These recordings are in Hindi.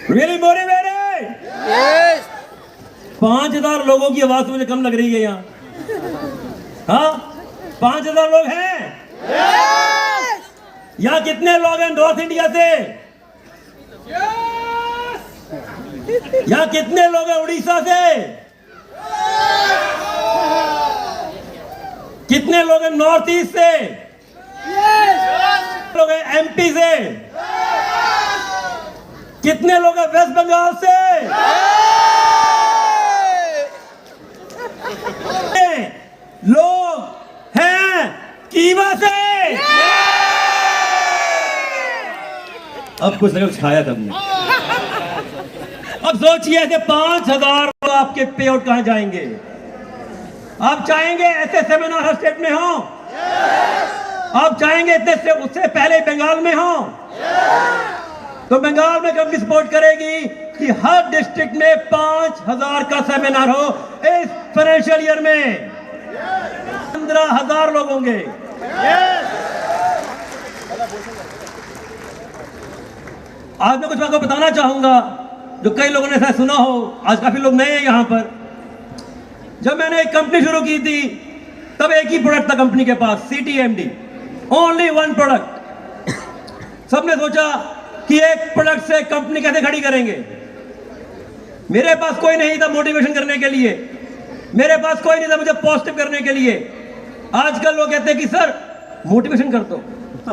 Really motivated? Yes. 5,000 लोगों की आवाज मुझे कम लग रही है यहाँ। हाँ, 5,000 लोग हैं। Yes. यहाँ कितने लोग हैं नॉर्थ इंडिया से? यहाँ कितने लोग हैं उड़ीसा से? कितने लोग हैं नॉर्थ ईस्ट से? लोग हैं एमपी से? कितने लोग हैं वेस्ट बंगाल से? लोग हैं कीवा से? अब कुछ ना कुछ खाया तुमने। अब सोचिए ऐसे 5,000 लोग आपके पे आउट कहां जाएंगे? आप चाहेंगे ऐसे सेमिनार हर स्टेट में हो? आप चाहेंगे इतने से उससे पहले बंगाल में हो? तो बंगाल में कंपनी सपोर्ट करेगी कि हर डिस्ट्रिक्ट में 5,000 का सेमिनार हो इस फाइनेंशियल ईयर में। 15,000 लोग होंगे। आज मैं कुछ आपको बताना चाहूंगा जो कई लोगों ने शायद सुना हो, आज काफी लोग नए हैं यहां पर। जब मैंने एक कंपनी शुरू की थी तब एक ही प्रोडक्ट था कंपनी के पास, CTMD, ओनली वन प्रोडक्ट। सबने सोचा कि एक प्रोडक्ट से कंपनी कैसे खड़ी करेंगे। मेरे पास कोई नहीं था मोटिवेशन करने के लिए, मेरे पास कोई नहीं था मुझे पॉजिटिव करने के लिए। आजकल लोग कहते हैं कि सर मोटिवेशन कर दो,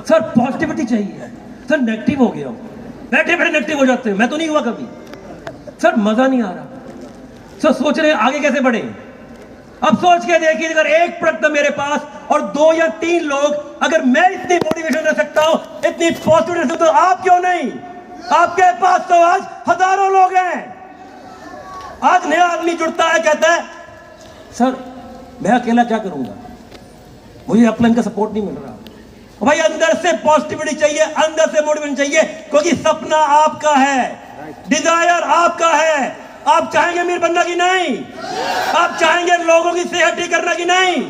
सर पॉजिटिविटी चाहिए, सर नेगेटिव हो गया, बैठे बैठे नेगेटिव हो जाते हैं। मैं तो नहीं हुआ कभी। सर मजा नहीं आ रहा, सर सोच रहे हैं आगे कैसे बढ़े। अब सोच के देखिए, अगर एक प्रोडक्ट था मेरे पास और 2 या 3 लोग, अगर मैं इतनी मोटिवेशन रह सकता हूं, इतनी पॉजिटिव रह सकता हूं, तो आप क्यों नहीं? आपके पास तो आज हजारों लोग हैं। आज नया आदमी जुड़ता है, कहता है सर मैं अकेला क्या करूंगा, मुझे अपलाइन का सपोर्ट नहीं मिल रहा। भाई अंदर से पॉजिटिविटी चाहिए, अंदर से मोटिवेशन चाहिए, क्योंकि सपना आपका है, डिजायर आपका है। आप चाहेंगे अमीर बनना कि नहीं? आप चाहेंगे लोगों की सेहत ठीक करना कि नहीं?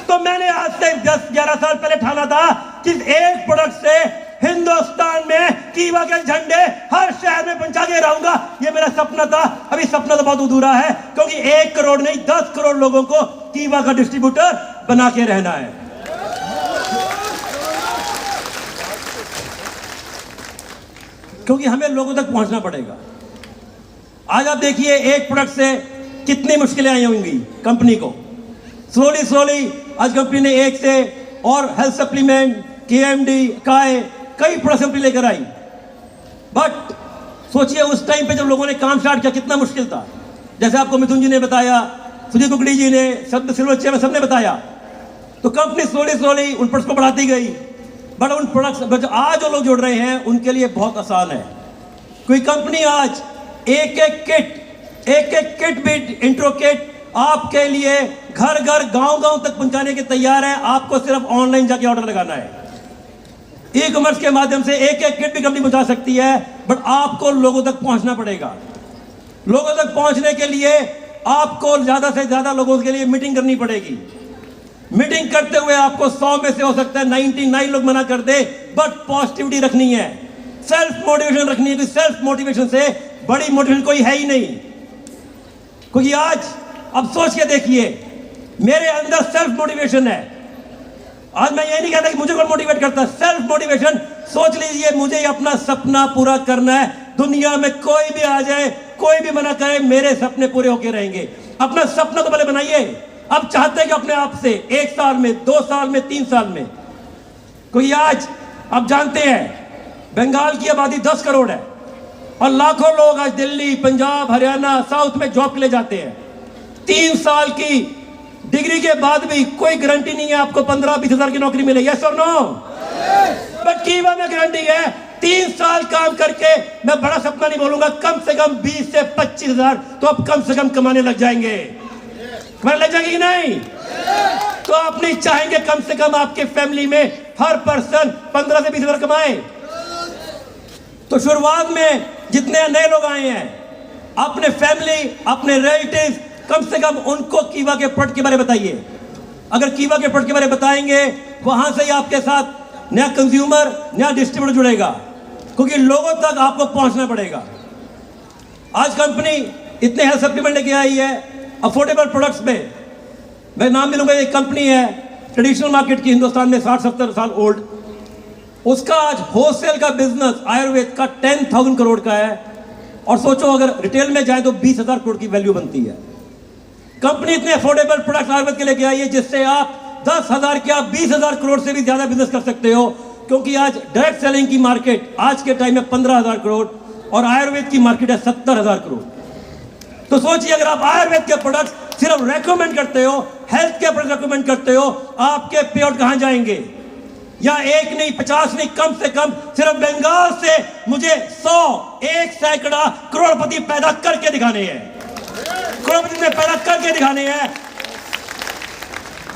तो मैंने आज से 10-11 साल पहले ठाना था कि एक प्रोडक्ट से हिंदुस्तान में कीवा के झंडे हर शहर में पहुंचा के रहूंगा। ये मेरा सपना था। अभी सपना तो बहुत अधूरा है, क्योंकि 1 करोड़ नहीं 10 करोड़ लोगों को कीवा का डिस्ट्रीब्यूटर बना के रहना है। क्योंकि हमें लोगों तक पहुंचना पड़ेगा। आज आप देखिए एक प्रोडक्ट से कितनी मुश्किलें आई होंगी कंपनी को। स्लोली आज कंपनी ने एक से और हेल्थ सप्लीमेंट, KMD, काय, कई प्रोडक्ट कंपनी लेकर आई। बट सोचिए उस टाइम पे जब लोगों ने काम स्टार्ट किया कितना मुश्किल था। जैसे आपको मिथुन जी ने बताया, सुजीत कुकड़ी जी ने, सबने बताया। तो कंपनी स्लोली उन प्रोडक्ट्स को बढ़ाती गई। बट उन प्रोडक्ट्स आज जो लोग जुड़ रहे हैं उनके लिए बहुत आसान है। कोई कंपनी आज एक एक किट भी, इंट्रो किट आपके लिए घर गांव तक पहुंचाने के तैयार है। आपको सिर्फ ऑनलाइन जाके ऑर्डर लगाना है। ई-कॉमर्स के माध्यम से एक किट भी कंपनी पहुंचा सकती है, बट आपको लोगों तक पहुंचना पड़ेगा। लोगों तक पहुंचने के लिए आपको ज्यादा से ज्यादा लोगों के लिए मीटिंग करनी पड़ेगी। मीटिंग करते हुए आपको 100 में से हो सकता है 99 लोग मना कर दे, बट पॉजिटिविटी रखनी है, सेल्फ मोटिवेशन रखनी है। सेल्फ मोटिवेशन से बड़ी मोटिवेशन कोई है ही नहीं। क्योंकि आज अब सोच के देखिए, मेरे अंदर सेल्फ मोटिवेशन है। आज मैं ये नहीं कहता कि मुझे कौन मोटिवेट करता है, सेल्फ मोटिवेशन। सोच लीजिए मुझे अपना सपना पूरा करना है। दुनिया में कोई भी आ जाए, कोई भी मना करे, मेरे सपने पूरे होके रहेंगे। अपना सपना तो पहले बनाइए। अब चाहते हैं कि अपने आप से 1 साल में, 2 साल में, 3 साल में। क्योंकि आज आप जानते हैं बंगाल की आबादी 10 करोड़ है और लाखों लोग आज दिल्ली, पंजाब, हरियाणा, साउथ में जॉब के लिए जाते हैं। 3 साल की डिग्री के बाद भी कोई गारंटी नहीं है आपको 15-20 हजार की नौकरी मिले। यस और नो? बट कीवा में गारंटी है। 3 साल काम करके, मैं बड़ा सपना नहीं बोलूंगा, कम से कम 20 से 25 हजार तो आप कम से कम कमाने लग जाएंगे। कमाने लग जाएंगे कि नहीं? तो आप नहीं चाहेंगे कम से कम आपके फैमिली में हर पर्सन 15 से 20 हजार कमाए? तो शुरुआत में जितने नए लोग आए हैं, अपने फैमिली, अपने रिलेटिव्स, कम से कम उनको कीवा के प्रोडक्ट के बारे में बताइए। अगर कीवा के प्रोडक्ट के बारे में बताएंगे, वहां से ही आपके साथ नया कंज्यूमर, नया डिस्ट्रीब्यूटर जुड़ेगा, क्योंकि लोगों तक आपको पहुंचना पड़ेगा। आज कंपनी इतने हेल्थ सप्लीमेंट लेके आई है अफोर्डेबल प्रोडक्ट्स में। मैं नाम भी लूंगा, एक कंपनी है ट्रेडिशनल मार्केट की, हिंदुस्तान में 60-70 साल ओल्ड, उसका आज होलसेल का बिजनेस आयुर्वेद का 10,000 करोड़ का है। और सोचो अगर रिटेल में जाए तो 20,000 करोड़ की वैल्यू बनती है। कंपनी इतने अफोर्डेबल प्रोडक्ट आयुर्वेद के लेके आई है जिससे आप 10,000 क्या 20,000 करोड़ से भी ज्यादा बिजनेस कर सकते हो, क्योंकि आज डायरेक्ट सेलिंग की मार्केट आज के टाइम में 15,000 करोड़ और आयुर्वेद की मार्केट है 70,000 करोड़। तो सोचिए अगर आप आयुर्वेद के प्रोडक्ट सिर्फ रेकमेंड करते हो, हेल्थ के प्रोडक्ट रेकमेंड करते हो, आपके पे आउट कहां जाएंगे? या एक नहीं 50 नहीं, कम से कम सिर्फ बंगाल से मुझे 100 1 सैकड़ा करोड़पति पैदा करके दिखाने हैं, करोड़पति में पैदा करके दिखाने हैं।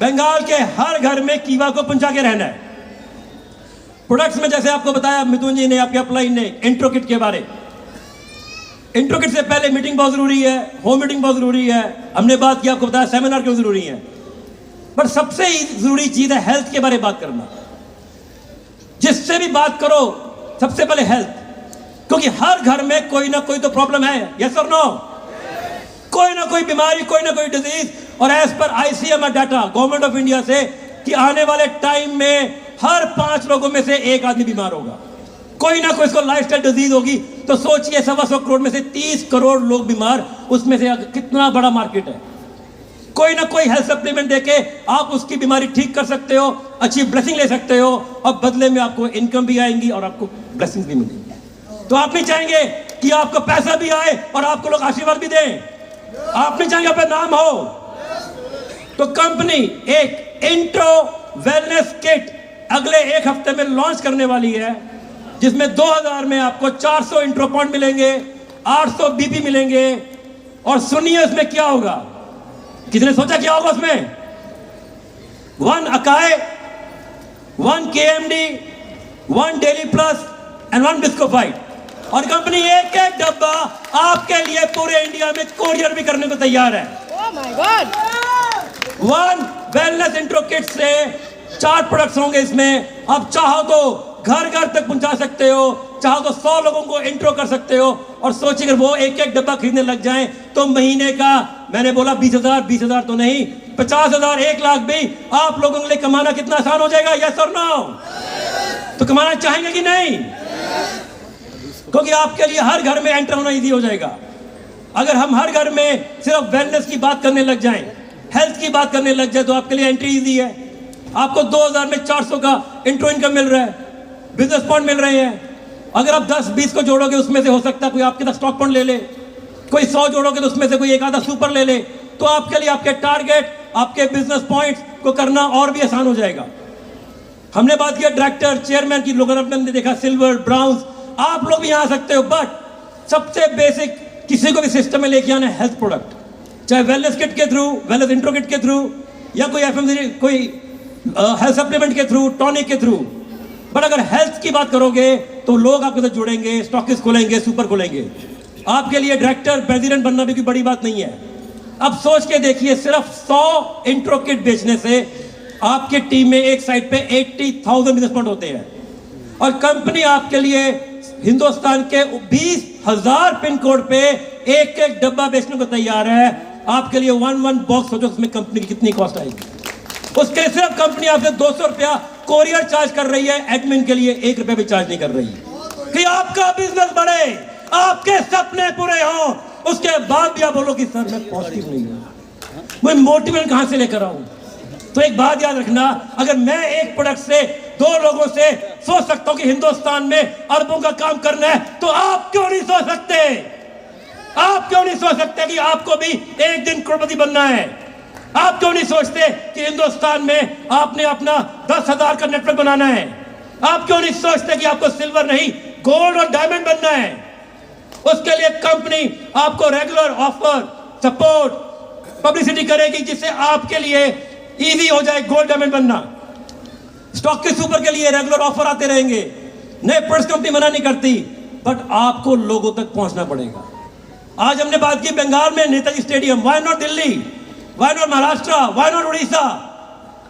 बंगाल के हर घर में कीवा को पहुंचा के रहना है। प्रोडक्ट्स में जैसे आपको बताया मिथुन जी ने, आपके अपलाइन ने इंट्रो किट के बारे। इंट्रो किट से पहले मीटिंग बहुत जरूरी है, होम मीटिंग बहुत जरूरी है, हमने बात की, आपको बताया सेमिनार क्यों जरूरी है, पर सबसे जरूरी चीज है हेल्थ के बारे में बात करना। जिससे भी बात करो सबसे पहले हेल्थ, क्योंकि हर घर में कोई ना कोई तो प्रॉब्लम है, यस और नो, कोई ना कोई बीमारी, कोई ना कोई डिजीज। और as per ICMR data government of India से कि आने वाले टाइम में हर 5 लोगों में से एक आदमी बीमार होगा, कोई ना कोई इसको लाइफस्टाइल डिजीज होगी। तो सोचिए 125 करोड़ में से 30 करोड़ लोग बीमार, उसमें से कितना बड़ा मार्केट है। कोई ना कोई हेल्थ सप्लीमेंट देके आप उसकी बीमारी ठीक कर सकते हो, अच्छी ब्लेसिंग ले सकते हो, और बदले में आपको इनकम भी आएंगी और आपको ब्लेसिंग्स भी मिलेंगी। तो आप नहीं चाहेंगे कि आपको पैसा भी आए और आपको लोग आशीर्वाद भी दें? आप नहीं चाहेंगे अपना नाम हो? तो कंपनी एक इंट्रो वेलनेस किट अगले 1 हफ्ते में लॉन्च करने वाली है, जिसमें 2000 में आपको 400 इंट्रो पॉइंट मिलेंगे, 800 बीपी मिलेंगे। और सुनिए उसमें क्या होगा, किसने सोचा क्या होगा उसमें? 1 अकाई, 1 केएमडी, 1 डेली प्लस एंड 1 बिस्कोफाइट। और कंपनी एक एक डब्बा आपके लिए पूरे इंडिया में कोरियर भी करने को तैयार है। Oh my God! 1 wellness intro kit से 4 प्रोडक्ट्स होंगे इसमें। आप चाहो तो घर घर तक पहुंचा सकते हो, चाहो तो 100 लोगों को इंट्रो कर सकते हो। और सोचिए अगर वो एक एक डब्बा खरीदने लग जाएं तो महीने का, मैंने बोला 20,000 तो नहीं, 50,000 1 लाख भी आप लोगों के लिए कमाना कितना आसान हो जाएगा, यस और नो? तो कमाना चाहेंगे कि नहीं? क्योंकि आपके लिए हर घर में एंटर होना इजी हो जाएगा। अगर हम हर घर में सिर्फ वेलनेस की बात करने लग जाएं, हेल्थ की बात करने लग जाए, तो आपके लिए एंट्री इजी है। आपको 2000 में 400 का इंट्रो इनकम मिल रहा है, बिजनेस पॉइंट मिल रहे हैं। अगर आप 10-20 को जोड़ोगे उसमें से हो सकता है कोई आपके साथ स्टॉक पॉइंट ले ले, कोई 100 जोड़ोगे तो उसमें से कोई एक आधा सुपर ले ले, तो आपके लिए आपके टारगेट, आपके बिजनेस पॉइंट्स को करना और भी आसान हो जाएगा। हमने बात किया डायरेक्टर चेयरमैन की, लोगों ने देखा सिल्वर ब्राउन्स, आप लोग भी यहाँ आ सकते हो। बट सबसे बेसिक किसी को भी सिस्टम में लेके आना है हेल्थ प्रोडक्ट, चाहे वेलनेस किट के थ्रू, वेलनेस इंट्रो किट के थ्रू, या कोई एफएमसी, कोई हेल्थ सप्लीमेंट के थ्रू, टॉनिक के थ्रू। बट अगर हेल्थ की बात करोगे तो लोग आपके साथ जुड़ेंगे, स्टॉकिस्ट खोलेंगे, सुपर खोलेंगे। आपके लिए डायरेक्टर प्रेसिडेंट बनना भी कोई बड़ी बात नहीं है। अब सोच के देखिए, सिर्फ 100 इंट्रो किट बेचने से आपकी टीम में एक साइड पे 80,000 बिजनेस पॉइंट होते हैं। और कंपनी आपके लिए हिंदुस्तान के 20,000 पिन कोड पे एक एक डब्बा बेचने को तैयार है। आपके लिए 1 बॉक्स, सोचो उसमें कंपनी की कितनी कॉस्ट आएगी। उसके लिए सिर्फ कंपनी आपसे 200 रुपया कोरियर चार्ज कर रही है, एडमिन के लिए 1 रुपया भी चार्ज नहीं कर रही कि आपका बिजनेस बढ़े, आपके सपने पूरे हों। उसके बाद भी आप बोलो कि सर मैं पॉजिटिव नहीं हूं, मैं मोटिवेशन कहां से लेकर आऊं? तो एक बात याद रखना, अगर मैं एक प्रोडक्ट से 2 लोगों से सोच सकता हूं कि हिंदुस्तान में अरबों का काम करना है, तो आप क्यों नहीं सोच सकते? आप क्यों नहीं सोच सकते कि आपको भी एक दिन करोड़पति बनना है? आप क्यों नहीं सोचते कि हिंदुस्तान में आपने अपना 10,000 का नेटवर्क बनाना है? आप क्यों नहीं सोचते कि आपको सिल्वर नहीं गोल्ड और डायमंड बनना है? उसके लिए कंपनी आपको रेगुलर ऑफर, सपोर्ट, पब्लिसिटी करेगी जिससे आपके लिए इजी हो जाए गोल्ड डायमंड बनना। स्टॉक के सुपर के लिए रेगुलर ऑफर आते रहेंगे। नए प्रोडक्ट्स कंपनी मना नहीं करती, बट आपको लोगों तक पहुंचना पड़ेगा। आज हमने बात की बंगाल में Netaji stadium, why not Delhi, why not Maharashtra, why not Orissa,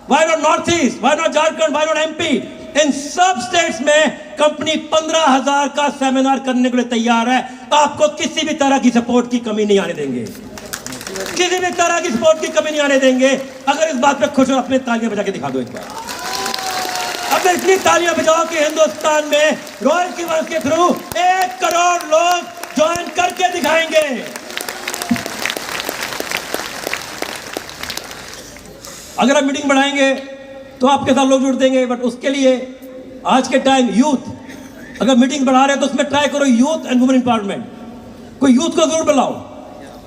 why not north east, why not Jharkhand, why not MP? इन सब स्टेट्स में कंपनी 15,000 का सेमिनार करने के लिए तैयार है। आपको किसी भी तरह की सपोर्ट की कमी नहीं आने देंगे, किसी भी तरह की सपोर्ट की कमी नहीं आने देंगे। अगर इस बात पे खुश हो, अपने तालियां बजा के दिखा दो एक बार। अब इतनी तालियां बजाओ कि हिंदुस्तान में रॉयल कीवर्स के थ्रू 1 करोड़ लोग ज्वाइन करके दिखाएंगे। अगर आप मीटिंग बढ़ाएंगे तो आपके साथ लोग जुड़ देंगे, बट उसके लिए आज के टाइम यूथ, अगर मीटिंग बढ़ा रहे हैं तो उसमें ट्राई करो यूथ एंड वुमेन एम्पावरमेंट। कोई यूथ को जरूर बुलाओ।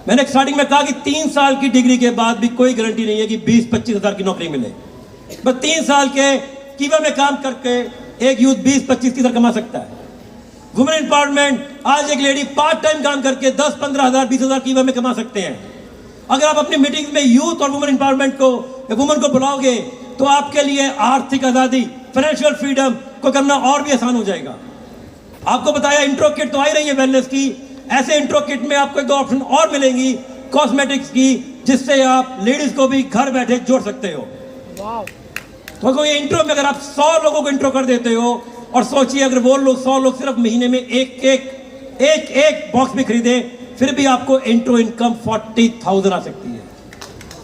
मैंने स्टार्टिंग में कहा कि 3 साल की डिग्री के बाद भी कोई गारंटी नहीं है कि 20-25 हजार की नौकरी मिले, बस 3 साल के कीवा में काम करके एक यूथ 20-25 हजार कमा सकता है। वुमेन एम्पावरमेंट, आज एक लेडी पार्ट टाइम काम करके 10-15 हजार 20 हजार कीवा में कमा सकते हैं। अगर आप अपनी मीटिंग में यूथ और वुमेन एम्पावरमेंट को, वुमेन को बुलाओगे तो आपके लिए आर्थिक आजादी, फाइनेंशियल फ्रीडम को करना और भी आसान हो जाएगा। आपको बताया इंट्रो किट तो आ ही रही है वेलनेस की, ऐसे इंट्रो किट में आपको 2 ऑप्शन और मिलेंगी कॉस्मेटिक्स की, जिससे आप लेडीज को भी घर बैठे जोड़ सकते हो। तो ये इंट्रो में अगर आप 100 लोगों को इंट्रो कर देते हो, और सोचिए अगर वो लोग 100 लोग सिर्फ महीने में एक बॉक्स भी खरीदे, फिर भी आपको इंट्रो इनकम 40,000 आ सकती है।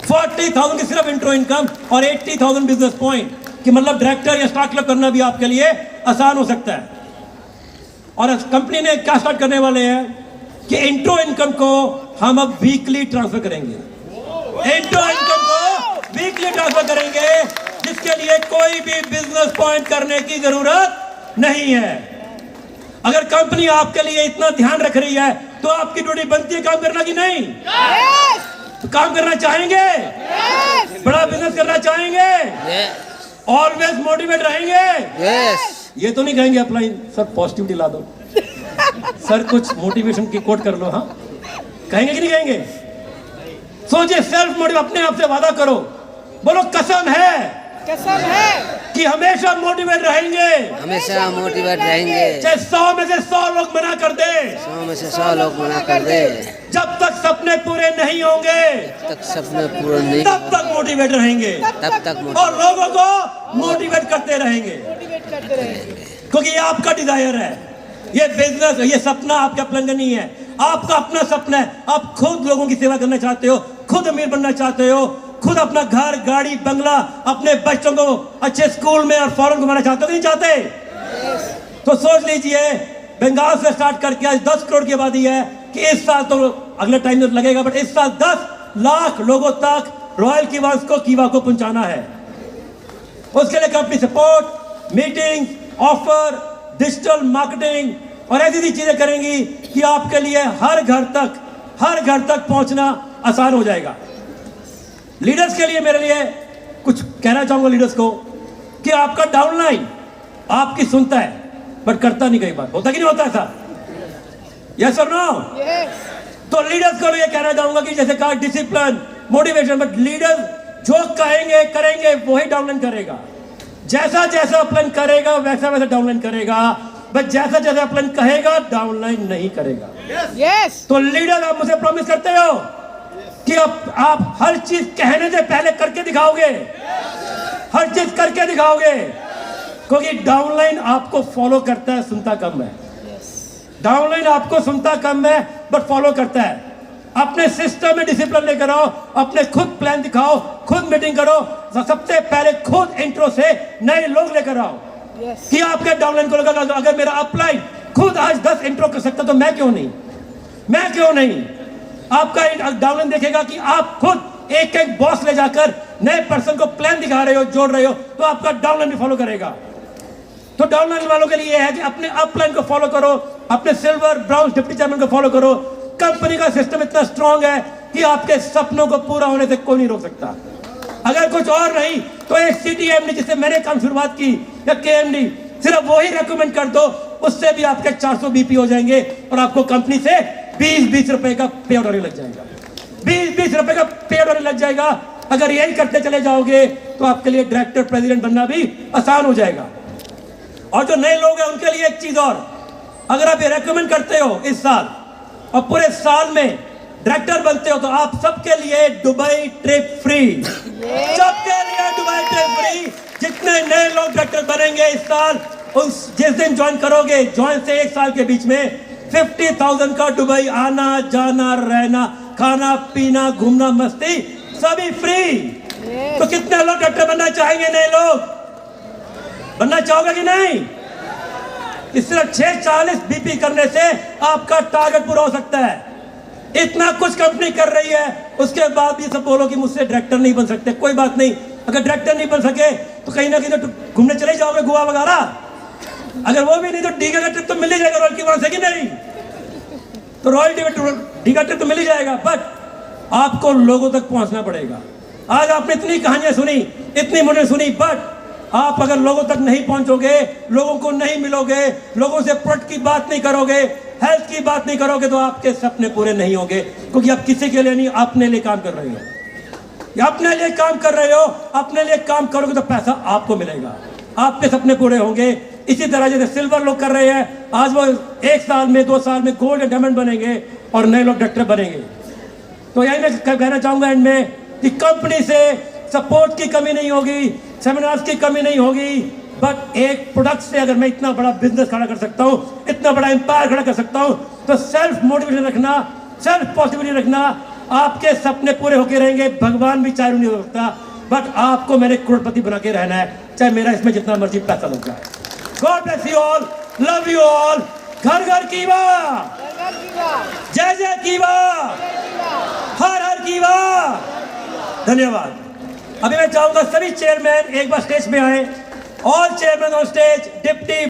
40,000 की सिर्फ इंट्रो इनकम और 80,000 बिजनेस पॉइंट, कि मतलब डायरेक्टर या स्टार्ट क्लब करना भी आपके लिए आसान हो सकता है। और कंपनी ने क्या स्टार्ट करने वाले हैं कि इंट्रो इनकम को हम अब वीकली ट्रांसफर करेंगे। इंट्रो इनकम को वीकली ट्रांसफर करेंगे, जिसके लिए कोई भी बिजनेस पॉइंट करने की जरूरत नहीं है। अगर कंपनी आपके लिए इतना ध्यान रख रही है तो आपकी ड्यूटी बनती है काम करना कि नहीं? तो काम करना चाहेंगे? बड़ा बिजनेस करना चाहेंगे? ऑलवेज मोटिवेट रहेंगे? ये तो नहीं कहेंगे अपलाइन सर पॉजिटिविटी ला दो सर कुछ मोटिवेशन की कोट कर लो, हाँ कहेंगे कि नहीं कहेंगे? सोचिए, सेल्फ मोटिव, अपने आप से वादा करो, बोलो कसम है कि हमेशा मोटिवेट रहेंगे, हमेशा मोटिवेट रहेंगे। चाहे 100 में से 100 लोग मना कर दे, 100 में से 100 लोग मना कर दे, जब तक सपने पूरे नहीं होंगे तब सपने पूरे नहीं, तब तक मोटिवेट रहेंगे, तब तक और लोगों को मोटिवेट करते रहेंगे, क्योंकि ये आपका डिजायर है। ये बिजनेस, ये सपना आपका प्लान नहीं है, आपका अपना सपना है। आप खुद लोगों की सेवा करना चाहते हो, खुद अमीर बनना चाहते हो, खुद अपना घर, गाड़ी, बंगला, अपने बच्चों को अच्छे स्कूल में और फॉरेन घुमाना चाहते हो कि नहीं चाहते? तो सोच लीजिए, बंगाल से स्टार्ट करके आज 10 करोड़ की आबादी है कि इस साल तो अगला टाइम लगेगा, बट इस साल 10 लाख लोगों तक रॉयल कीवर्स को कीवा को पहुंचाना है। उसके लिए company support, meeting, offer, digital marketing और ऐसी चीजें करेंगी कि आपके लिए हर घर तक पहुंचना आसान हो जाएगा। लीडर्स के लिए, मेरे लिए कुछ कहना चाहूंगा लीडर्स को कि आपका डाउनलाइन आपकी सुनता है बट करता नहीं। कई बार होता कि नहीं होता ऐसा? यस और नो? तो लीडर्स को ये कहना चाहूंगा कि जैसे कहा डिसिप्लिन, मोटिवेशन, बट लीडर्स जो कहेंगे करेंगे वही डाउनलाइन करेगा। जैसा जैसा अपलाइन करेगा वैसा वैसा डाउनलाइन करेगा, बट जैसा जैसा अपलाइन कहेगा डाउनलाइन नहीं करेगा। तो लीडर, आप मुझे प्रॉमिस करते हो कि आप हर चीज कहने से पहले करके दिखाओगे, हर चीज करके दिखाओगे, क्योंकि डाउनलाइन आपको फॉलो करता है, सुनता कम है। डाउनलाइन आपको सुनता कम है बट फॉलो करता है। अपने सिस्टम में डिसिप्लिन लेकर आओ, अपने खुद प्लान दिखाओ, खुद मीटिंग करो, सबसे पहले खुद इंट्रो से नए लोग लेकर आओ कि आपके डाउनलाइन को लगा अगर मेरा अपलाइन खुद आज 10 इंट्रो कर सकता तो मैं क्यों नहीं। आपका डाउनलाइन देखेगा कि आप खुद एक बॉस ले जाकर नए पर्सन को प्लान दिखा रहे हो, जोड़ रहे हो, तो आपका डाउनलाइन भी फॉलो करेगा। तो डाउनलाइन वालों के लिए है कि अपने अपलाइन को फॉलो करो, अपने सिल्वर, ब्राउन डिप्टी चेयरमैन को फॉलो करो। कंपनी का सिस्टम इतना स्ट्रांग है कि आपके सपनों को पूरा होने से कोई नहीं रोक सकता। अगर कुछ और नहीं तो एक CTMD जिससे मैंने काम शुरुआत की, या KMD, सिर्फ वही रेकमेंड कर दो, उससे भी आपके 400 BP हो जाएंगे और आपको कंपनी से 20-20 रुपए का पे आउट होने लग जाएगा। 20-20 रुपए का पे आउट होने लग जाएगा। अगर यही करते चले जाओगे तो आपके लिए डायरेक्टर, प्रेसिडेंट बनना भी आसान हो जाएगा। और जो नए लोग हैं उनके लिए एक चीज और, अगर आप ये रेकमेंड करते हो इस साल और पूरे साल में डायरेक्टर बनते हो तो आप सबके लिए दुबई ट्रिप फ्री, सबके लिए दुबई ट्रिप फ्री। जितने नए लोग डॉक्टर बनेंगे इस साल, उस जिस दिन ज्वाइन करोगे, ज्वाइन से 1 साल के बीच में 50,000 का दुबई आना जाना रहना खाना पीना घूमना मस्ती सभी फ्री। तो कितने लोग डॉक्टर बनना चाहेंगे? नए लोग बनना चाहोगे कि नहीं? इस सिर्फ 640 बीपी करने से आपका टारगेट पूरा हो सकता है। इतना कुछ कंपनी कर रही है, उसके बाद भी सब बोलो कि मुझसे डायरेक्टर नहीं बन सकते। कोई बात नहीं, अगर डायरेक्टर नहीं बन सके तो कहीं ना कहीं तो घूमने चले जाओगे गोवा वगैरह। अगर वो भी नहीं तो डीगा का ट्रिप तो मिल ही जाएगा रॉयल की वहां से कि नहीं? तो रॉयल डीगा ट्रिप तो मिल ही जाएगा, बट आपको लोगों तक पहुंचना पड़ेगा। आज आपने इतनी कहानियां सुनी, इतनी मुझे सुनी, बट आप अगर लोगों तक नहीं पहुंचोगे, लोगों को नहीं मिलोगे, लोगों से प्रोडक्ट की बात नहीं करोगे, हेल्थ की बात नहीं करोगे, तो आपके सपने पूरे नहीं होंगे। क्योंकि आप किसी के लिए नहीं, अपने लिए काम कर रहे हो। अपने लिए काम कर रहे हो, अपने लिए काम करोगे तो पैसा आपको मिलेगा, आपके सपने पूरे होंगे। इसी तरह जैसे सिल्वर लोग कर रहे हैं, आज वो 1 साल में 2 साल में गोल्ड या डायमंड बनेंगे और नए लोग डॉक्टर बनेंगे। तो यही मैं कहना चाहूंगा एंड में कि कंपनी से सपोर्ट की कमी नहीं होगी, सेमिनार्स की कमी नहीं होगी, बट एक प्रोडक्ट से अगर मैं इतना बड़ा बिजनेस खड़ा कर सकता हूँ, इतना बड़ा एम्पायर खड़ा कर सकता हूँ, तो सेल्फ मोटिवेशन रखना, सेल्फ पॉजिटिविटी रखना, आपके सपने पूरे होके रहेंगे। भगवान भी चाहे नहीं हो सकता, बट आपको मेरे करोड़पति बना के रहना है, चाहे मेरा इसमें जितना मर्जी पैसा लग जाए। God bless you all, love you all. घर घर कीवा, जय जय कीवा, हर हर कीवा। धन्यवाद। अभी मैं चाहूंगा सभी चेयरमैन एक बार स्टेज पे आए। All chairman on stage, deputy